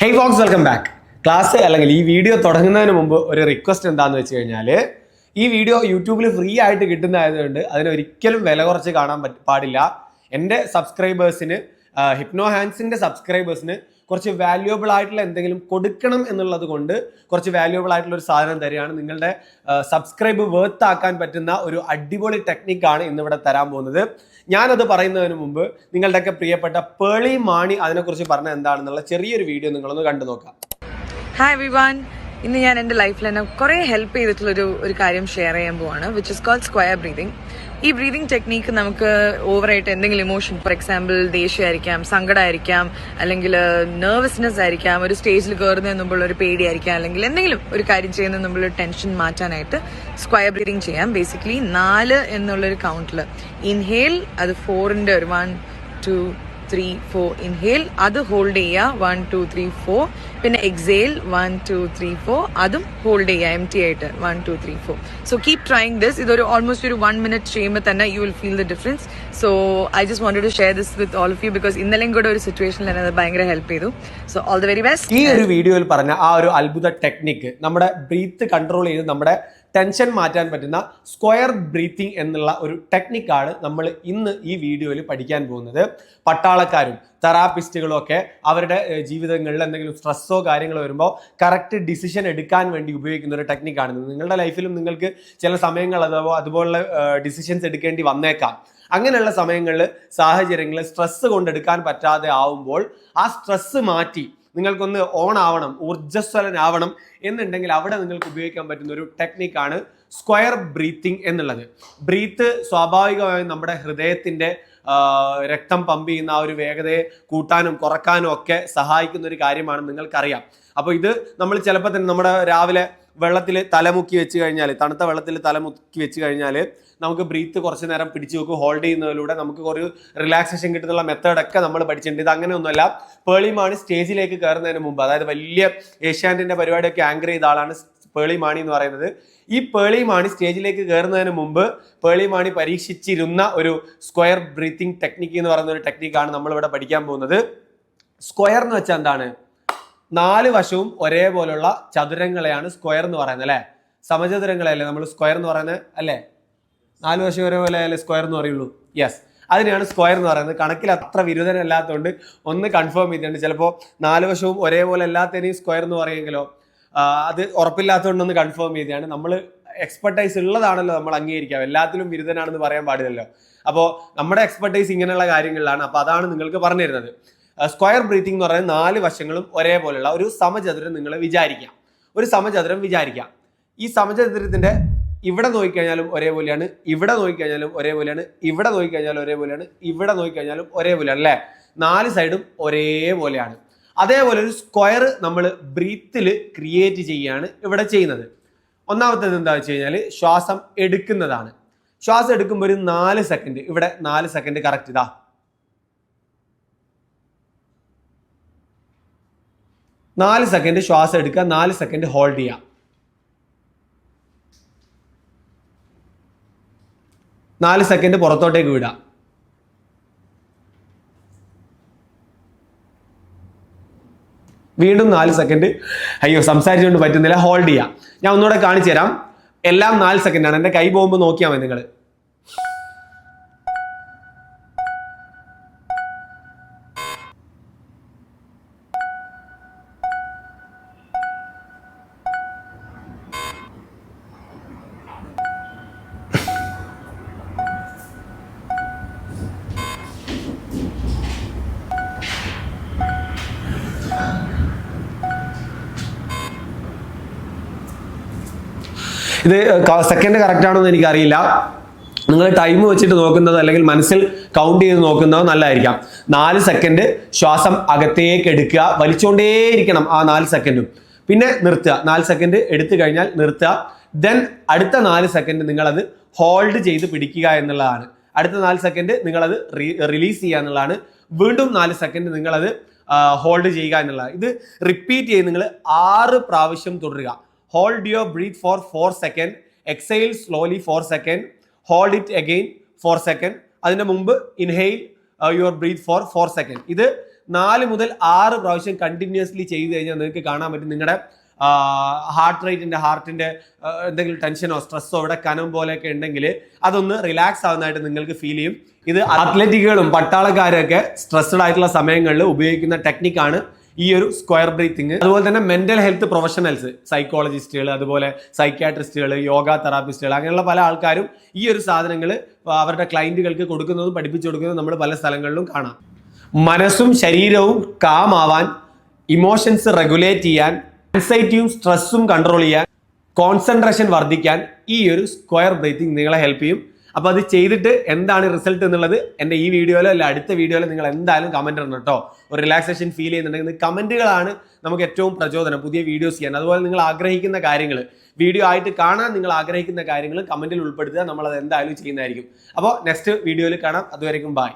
Hey folks, welcome back. Class അല്ലെങ്കിൽ ഈ video തുടങ്ങുന്നതിന് മുമ്പ് ഒരു റിക്വസ്റ്റ് എന്താണെന്ന് വെച്ച് കഴിഞ്ഞാൽ, ഈ വീഡിയോ യൂട്യൂബിൽ ഫ്രീ ആയിട്ട് കിട്ടുന്നതായതുകൊണ്ട് അതിനൊരിക്കലും വില കുറച്ച് കാണാൻ പാടില്ല. എൻ്റെ സബ്സ്ക്രൈബേഴ്സിന്, ഹിപ്നോ ഹാൻഡ്സിൻ്റെ സബ്സ്ക്രൈബേഴ്സിന് കുറച്ച് വാല്യുവബിൾ ആയിട്ടുള്ള എന്തെങ്കിലും കൊടുക്കണം എന്നുള്ളത് കൊണ്ട് കുറച്ച് വാല്യുവബിൾ ആയിട്ടുള്ള ഒരു സാധനം തരികയാണ്. നിങ്ങളുടെ സബ്സ്ക്രൈബ് വേർത്ത് ആക്കാൻ പറ്റുന്ന ഒരു അടിപൊളി ടെക്നിക്കാണ് ഇന്നിവിടെ തരാൻ പോകുന്നത്. ഞാനത് പറയുന്നതിന് മുമ്പ് നിങ്ങളുടെയൊക്കെ പ്രിയപ്പെട്ട പേളി മാണി അതിനെക്കുറിച്ച് പറഞ്ഞ എന്താണെന്നുള്ള ചെറിയൊരു വീഡിയോ നിങ്ങളൊന്ന് കണ്ടു നോക്കാം. ഹായ് എവരിവൺ, ഇന്ന് ഞാൻ എൻ്റെ ലൈഫിൽ എന്നെ കുറേ ഹെൽപ്പ് ചെയ്തിട്ടുള്ളൊരു കാര്യം ഷെയർ ചെയ്യാൻ പോവാണ്, which is called square breathing. ഈ ബ്രീതിങ് ടെക്നീക്ക് നമുക്ക് ഓവറായിട്ട് എന്തെങ്കിലും ഇമോഷൻ, ഫോർ എക്സാമ്പിൾ ദേഷ്യമായിരിക്കാം, സങ്കടമായിരിക്കാം, അല്ലെങ്കിൽ നെർവസ്നെസ് ആയിരിക്കാം, ഒരു സ്റ്റേജിൽ കയറുന്നതിന് മുമ്പുള്ള ഒരു പേടിയായിരിക്കാം, അല്ലെങ്കിൽ എന്തെങ്കിലും ഒരു കാര്യം ചെയ്യുന്നതിന് മുമ്പുള്ള ടെൻഷൻ മാറ്റാനായിട്ട് സ്ക്വയർ ബ്രീതിങ് ചെയ്യാം. ബേസിക്കലി 4 എന്നുള്ളൊരു കൗണ്ടിൽ ഇൻഹേൽ, അത് 4ന്റെ ഒരു 1 2 3 4 ഇൻഹേൽ, അത് ഹോൾഡ് ചെയ്യുക 1 2 3 4. പിന്നെ എക്സേൽ 1 2 3 4, അതും ഹോൾഡ് ചെയ്യുക എം ടി ആയിട്ട് 1 2 3 4. So keep trying this. ഇതൊരു ഓൾമോസ്റ്റ് ഒരു 1 മിനിറ്റ് ചെയ്യുമ്പോൾ തന്നെ you will feel the difference. So I just wanted to share this with all of you, because ഇന്നലെയും കൂടെ ഒരു സിറ്റുവേഷനിൽ എന്നെ അത് ഭയങ്കര ഹെൽപ്പ് ചെയ്തു. So all the very best. ഈ ഒരു വീഡിയോയിൽ പറഞ്ഞ ആ ഒരു അത്ഭുത ടെക്നിക്ക്, നമ്മുടെ ബ്രീത്ത് കൺട്രോൾ ചെയ്ത് നമ്മുടെ ടെൻഷൻ മാറ്റാൻ പറ്റുന്ന സ്ക്വയർ ബ്രീത്തിങ് എന്നുള്ള ഒരു ടെക്നിക്കാണ് നമ്മൾ ഇന്ന് ഈ വീഡിയോയിൽ പഠിക്കാൻ പോകുന്നത്. പട്ടാളക്കാരും തെറാപ്പിസ്റ്റുകളും ഒക്കെ അവരുടെ ജീവിതങ്ങളിൽ എന്തെങ്കിലും സ്ട്രെസ്സോ കാര്യങ്ങളോ വരുമ്പോൾ കറക്റ്റ് ഡിസിഷൻ എടുക്കാൻ വേണ്ടി ഉപയോഗിക്കുന്ന ഒരു ടെക്നിക്കാണ്. നിങ്ങളുടെ ലൈഫിലും നിങ്ങൾക്ക് ചില സമയങ്ങൾ അതുപോലുള്ള ഡിസിഷൻസ് എടുക്കേണ്ടി വന്നേക്കാം. അങ്ങനെയുള്ള സമയങ്ങളിൽ, സാഹചര്യങ്ങളിൽ സ്ട്രെസ്സ് കൊണ്ടെടുക്കാൻ പറ്റാതെ ആവുമ്പോൾ ആ സ്ട്രെസ്സ് മാറ്റി നിങ്ങൾക്കൊന്ന് ഓൺ ആവണം, ഊർജ്ജസ്വലനാവണം എന്നുണ്ടെങ്കിൽ അവിടെ നിങ്ങൾക്ക് ഉപയോഗിക്കാൻ പറ്റുന്ന ഒരു ടെക്നിക്കാണ് സ്ക്വയർ ബ്രീത്തിങ് എന്നുള്ളത്. ബ്രീത്ത് സ്വാഭാവികമായും നമ്മുടെ ഹൃദയത്തിൻ്റെ രക്തം പമ്പ് ചെയ്യുന്ന ആ ഒരു വേഗതയെ കൂട്ടാനും കുറക്കാനും ഒക്കെ സഹായിക്കുന്ന ഒരു കാര്യമാണ്, നിങ്ങൾക്കറിയാം. അപ്പോൾ ഇത് നമ്മൾ ചിലപ്പോൾ തന്നെ നമ്മുടെ രാവിലെ വെള്ളത്തിൽ തലമുക്കി വെച്ച് കഴിഞ്ഞാൽ, തണുത്ത വെള്ളത്തിൽ തലമുക്കി വെച്ച് കഴിഞ്ഞാൽ നമുക്ക് ബ്രീത്ത് കുറച്ച് നേരം പിടിച്ചു വെക്കും. ഹോൾഡ് ചെയ്യുന്നതിലൂടെ നമുക്ക് ഒരു റിലാക്സേഷൻ കിട്ടുന്നുള്ള മെത്തേഡൊക്കെ നമ്മൾ പഠിച്ചിട്ടുണ്ട്. ഇത് അങ്ങനെയൊന്നുമല്ല. പേളി മാണി സ്റ്റേജിലേക്ക് കയറുന്നതിന് മുമ്പ്, അതായത് വലിയ ഏഷ്യാനെറ്റിന്റെ പരിപാടിയൊക്കെ ആങ്കർ ചെയ്ത ആളാണ് പേളി മാണി എന്ന് പറയുന്നത്. ഈ പേളി മാണി സ്റ്റേജിലേക്ക് കയറുന്നതിന് മുമ്പ് പേളി മാണി പരീക്ഷിച്ചിരുന്ന ഒരു സ്ക്വയർ ബ്രീത്തിങ് ടെക്നിക്ക് എന്ന് പറയുന്ന ഒരു ടെക്നിക്കാണ് നമ്മളിവിടെ പഠിക്കാൻ പോകുന്നത്. സ്ക്വയർ എന്ന് വെച്ചാൽ എന്താണ്? 4 വശവും ഒരേപോലുള്ള ചതുരങ്ങളെയാണ് സ്ക്വയർ എന്ന് പറയുന്നത്, അല്ലേ? സമചതുരങ്ങളെയല്ലേ നമ്മൾ സ്ക്വയർ എന്ന് പറയുന്നത്, അല്ലേ? 4 വശം ഒരേപോലെ അല്ലേ സ്ക്വയർ എന്ന് പറയുള്ളൂ. യെസ്, അതിനെയാണ് സ്ക്വയർ എന്ന് പറയുന്നത്. കണക്കിൽ അത്ര വിരുദ്ധനല്ലാത്തതുകൊണ്ട് ഒന്ന് കൺഫേം ചെയ്തിട്ടുണ്ട്. ചിലപ്പോൾ 4 വശവും ഒരേപോലെ അല്ലാത്തതിനെയും സ്ക്വയർ എന്ന് പറയുമെങ്കിലോ അത് ഉറപ്പില്ലാത്തതുകൊണ്ടൊന്ന് കൺഫേം ചെയ്തതാണ്. നമ്മൾ എക്സ്പെർട്ടൈസ് ഉള്ളതാണല്ലോ നമ്മൾ അംഗീകരിക്കാം. എല്ലാത്തിലും വിരുദ്ധനാണെന്ന് പറയാൻ പാടില്ലല്ലോ. അപ്പോൾ നമ്മുടെ എക്സ്പെർട്ടൈസ് ഇങ്ങനെയുള്ള കാര്യങ്ങളിലാണ്. അപ്പോൾ അതാണ് നിങ്ങൾക്ക് പറഞ്ഞു തരുന്നത്. സ്ക്വയർ ബ്രീത്തിങ് എന്ന് പറയുന്നത് 4 വശങ്ങളും ഒരേപോലെയുള്ള ഒരു സമചതുരം നിങ്ങൾ വിചാരിക്കാം. ഒരു സമചതുരം വിചാരിക്കാം. ഈ സമചതുരത്തിന്റെ ഇവിടെ നോക്കിക്കഴിഞ്ഞാലും ഒരേപോലെയാണ്, ഇവിടെ നോക്കിക്കഴിഞ്ഞാലും ഒരേപോലെയാണ്, ഇവിടെ നോക്കിക്കഴിഞ്ഞാലും ഒരേപോലെയാണ്, ഇവിടെ നോക്കിക്കഴിഞ്ഞാലും ഒരേപോലെയാണ്, അല്ലേ? 4 സൈഡും ഒരേപോലെയാണ്. അതേപോലെ ഒരു സ്ക്വയർ നമ്മൾ ബ്രീത്തിൽ ക്രിയേറ്റ് ചെയ്യുകയാണ് ഇവിടെ ചെയ്യുന്നത്. ഒന്നാമത്തേത് എന്താ വെച്ച് കഴിഞ്ഞാൽ ശ്വാസം എടുക്കുന്നതാണ്. ശ്വാസം എടുക്കുമ്പോൾ ഒരു 4 സെക്കൻഡ്, ഇവിടെ 4 സെക്കൻഡ് കറക്റ്റ് ഇതാ 4 സെക്കൻഡ് ശ്വാസം എടുക്കുക, 4 സെക്കൻഡ് ഹോൾഡ് ചെയ്യുക. 4 സെക്കൻഡ് പുറത്തോട്ടേക്ക് വിടുക. വീണ്ടും 4 സെക്കൻഡ്, അയ്യോ സംസാരിച്ചുകൊണ്ട് പറ്റുന്നില്ല, ഹോൾഡ് ചെയ്യുക. ഞാൻ ഒന്നുകൂടെ കാണിച്ചു തരാം. എല്ലാം 4 സെക്കൻഡാണ്. എൻ്റെ കൈ പോകുമ്പോൾ നോക്കിയാൽ മതി നിങ്ങൾ. ഇത് സെക്കൻഡ് കറക്റ്റ് ആണോ എന്ന് എനിക്കറിയില്ല. നിങ്ങൾ ടൈം വെച്ചിട്ട് നോക്കുന്നത് അല്ലെങ്കിൽ മനസ്സിൽ കൗണ്ട് ചെയ്ത് നോക്കുന്നത് നല്ലതായിരിക്കാം. 4 സെക്കൻഡ് ശ്വാസം അകത്തേക്ക് എടുക്കുക, വലിച്ചുകൊണ്ടേയിരിക്കണം ആ 4 സെക്കൻഡും. പിന്നെ നിർത്തുക. 4 സെക്കൻഡ് എടുത്തു കഴിഞ്ഞാൽ നിർത്തുക. ദെൻ അടുത്ത 4 സെക്കൻഡ് നിങ്ങളത് ഹോൾഡ് ചെയ്ത് പിടിക്കുക എന്നുള്ളതാണ്. അടുത്ത 4 സെക്കൻഡ് നിങ്ങളത് റിലീസ് ചെയ്യുക എന്നുള്ളതാണ്. വീണ്ടും 4 സെക്കൻഡ് നിങ്ങളത് ഹോൾഡ് ചെയ്യുക എന്നുള്ളതാണ്. ഇത് റിപ്പീറ്റ് ചെയ്ത് നിങ്ങൾ 6 പ്രാവശ്യം തുടരുക. Hold your breath for 4 seconds. Exhale slowly 4 seconds. Hold it again 4 seconds. അതിന്റെ മുമ്പ് inhale your breath for 4 seconds. ഇത് 4 മുതൽ 6 പ്രാവശ്യം കണ്ടിന്യൂസ്ലി ചെയ്ത് കഴിഞ്ഞാൽ നിങ്ങൾക്ക് കാണാൻ പറ്റും നിങ്ങളുടെ ഹാർട്ടിന്റെ എന്തെങ്കിലും ടെൻഷനോ സ്ട്രെസ്സോ ഇവിടെ കനം പോലെയൊക്കെ ഉണ്ടെങ്കിൽ അതൊന്ന് റിലാക്സ് ആവുന്നതായിട്ട് നിങ്ങൾക്ക് ഫീൽ ചെയ്യും. ഇത് അത്ലറ്റുകളും പട്ടാളക്കാരൊക്കെ സ്ട്രെസ്ഡ് ആയിട്ടുള്ള സമയങ്ങളിൽ ഉപയോഗിക്കുന്ന ടെക്നിക്കാണ് ഈ ഒരു സ്ക്വയർ ബ്രീത്തിങ്. അതുപോലെ തന്നെ മെന്റൽ ഹെൽത്ത് പ്രൊഫഷണൽസ്, സൈക്കോളജിസ്റ്റുകൾ, അതുപോലെ സൈക്യാട്രിസ്റ്റുകൾ, യോഗ തെറാപ്പിസ്റ്റുകൾ, അങ്ങനെയുള്ള പല ആൾക്കാരും ഈ ഒരു സാധനങ്ങൾ അവരുടെ ക്ലയന്റുകൾക്ക് കൊടുക്കുന്നതും പഠിപ്പിച്ചു കൊടുക്കുന്നതും നമ്മൾ പല സ്ഥലങ്ങളിലും കാണാം. മനസ്സും ശരീരവും കാം ആവാൻ, ഇമോഷൻസ് റെഗുലേറ്റ് ചെയ്യാൻ, ആൻസൈറ്റിയും സ്ട്രെസ്സും കൺട്രോൾ ചെയ്യാൻ, കോൺസെൻട്രേഷൻ വർദ്ധിക്കാൻ ഈ ഒരു സ്ക്വയർ ബ്രീത്തിങ് നിങ്ങളെ ഹെൽപ്പ് ചെയ്യും. അപ്പോൾ അത് ചെയ്തിട്ട് എന്താണ് റിസൾട്ട് എന്നുള്ളത് എൻ്റെ ഈ വീഡിയോയിലോ അല്ല അടുത്ത വീഡിയോയിലോ നിങ്ങൾ എന്തായാലും കമന്റ് ഇടണം കേട്ടോ. ഒരു റിലാക്സേഷൻ ഫീൽ ചെയ്യുന്നുണ്ടെങ്കിൽ കമന്റുകളാണ് നമുക്ക് ഏറ്റവും പ്രചോദനം പുതിയ വീഡിയോസ് ചെയ്യാൻ. അതുപോലെ നിങ്ങൾ ആഗ്രഹിക്കുന്ന കാര്യങ്ങൾ വീഡിയോ ആയിട്ട് കാണാൻ നിങ്ങൾ ആഗ്രഹിക്കുന്ന കാര്യങ്ങൾ കമന്റിൽ ഉൾപ്പെടുത്തുക. നമ്മളത് എന്തായാലും ചെയ്യുന്നതായിരിക്കും. അപ്പോൾ നെക്സ്റ്റ് വീഡിയോയിൽ കാണാം. അതുവരെയും ബൈ.